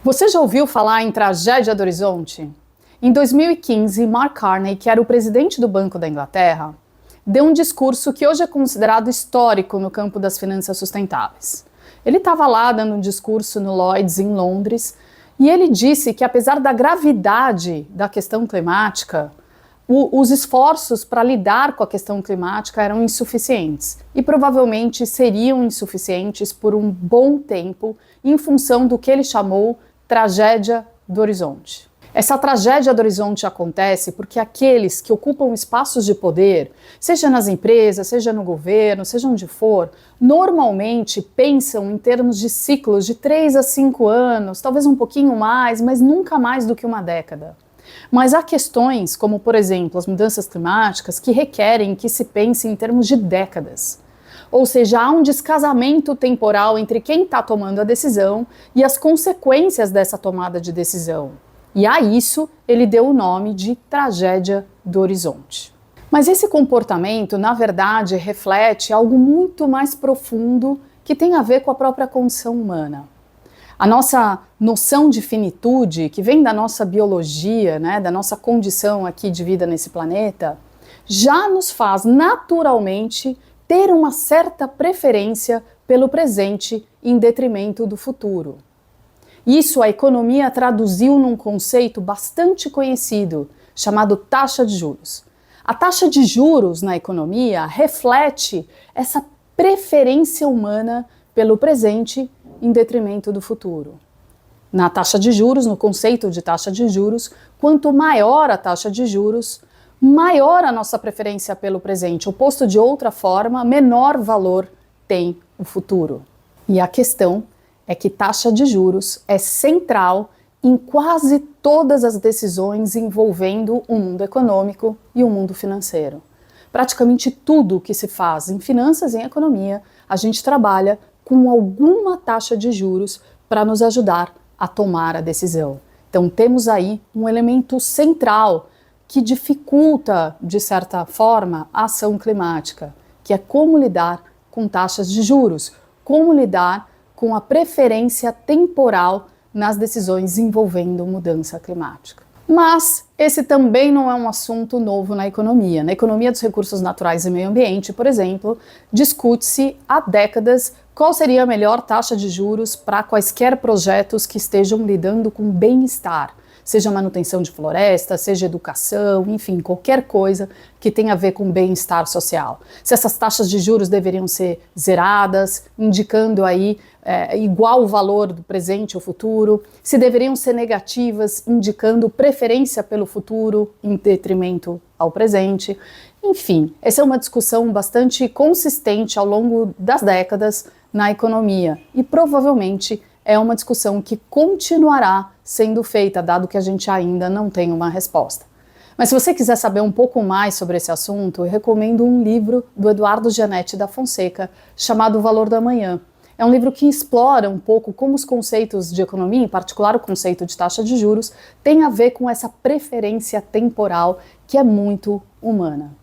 Você já ouviu falar em tragédia do horizonte? Em 2015, Mark Carney, que era o presidente do Banco da Inglaterra, deu um discurso que hoje é considerado histórico no campo das finanças sustentáveis. Ele estava lá dando um discurso no Lloyd's, em Londres, e ele disse que, apesar da gravidade da questão climática, os esforços para lidar com a questão climática eram insuficientes e provavelmente seriam insuficientes por um bom tempo em função do que ele chamou tragédia do horizonte. Essa tragédia do horizonte acontece porque aqueles que ocupam espaços de poder, seja nas empresas, seja no governo, seja onde for, normalmente pensam em termos de ciclos de 3 a 5 anos, talvez um pouquinho mais, mas nunca mais do que uma década. Mas há questões, como por exemplo as mudanças climáticas, que requerem que se pense em termos de décadas. Ou seja, há um descasamento temporal entre quem está tomando a decisão e as consequências dessa tomada de decisão. E a isso ele deu o nome de tragédia do horizonte. Mas esse comportamento, na verdade, reflete algo muito mais profundo que tem a ver com a própria condição humana. A nossa noção de finitude, que vem da nossa biologia, né, da nossa condição aqui de vida nesse planeta, já nos faz naturalmente ter uma certa preferência pelo presente em detrimento do futuro. Isso a economia traduziu num conceito bastante conhecido, chamado taxa de juros. A taxa de juros na economia reflete essa preferência humana pelo presente em detrimento do futuro. Na taxa de juros, no conceito de taxa de juros, quanto maior a taxa de juros, maior a nossa preferência pelo presente. Ou posto de outra forma, menor valor tem o futuro. E a questão é que taxa de juros é central em quase todas as decisões envolvendo o mundo econômico e o mundo financeiro. Praticamente tudo que se faz em finanças e em economia, a gente trabalha com alguma taxa de juros para nos ajudar a tomar a decisão. Então temos aí um elemento central que dificulta, de certa forma, a ação climática, que é como lidar com taxas de juros, como lidar com a preferência temporal nas decisões envolvendo mudança climática. Mas esse também não é um assunto novo na economia. Na economia dos recursos naturais e meio ambiente, por exemplo, discute-se há décadas qual seria a melhor taxa de juros para quaisquer projetos que estejam lidando com bem-estar, seja manutenção de floresta, seja educação, enfim, qualquer coisa que tenha a ver com bem-estar social. Se essas taxas de juros deveriam ser zeradas, indicando aí igual valor do presente ou futuro, se deveriam ser negativas, indicando preferência pelo futuro em detrimento ao presente. Enfim, essa é uma discussão bastante consistente ao longo das décadas na economia e provavelmente é uma discussão que continuará sendo feita, dado que a gente ainda não tem uma resposta. Mas se você quiser saber um pouco mais sobre esse assunto, eu recomendo um livro do Eduardo Gianetti da Fonseca, chamado O Valor da Manhã. É um livro que explora um pouco como os conceitos de economia, em particular o conceito de taxa de juros, tem a ver com essa preferência temporal que é muito humana.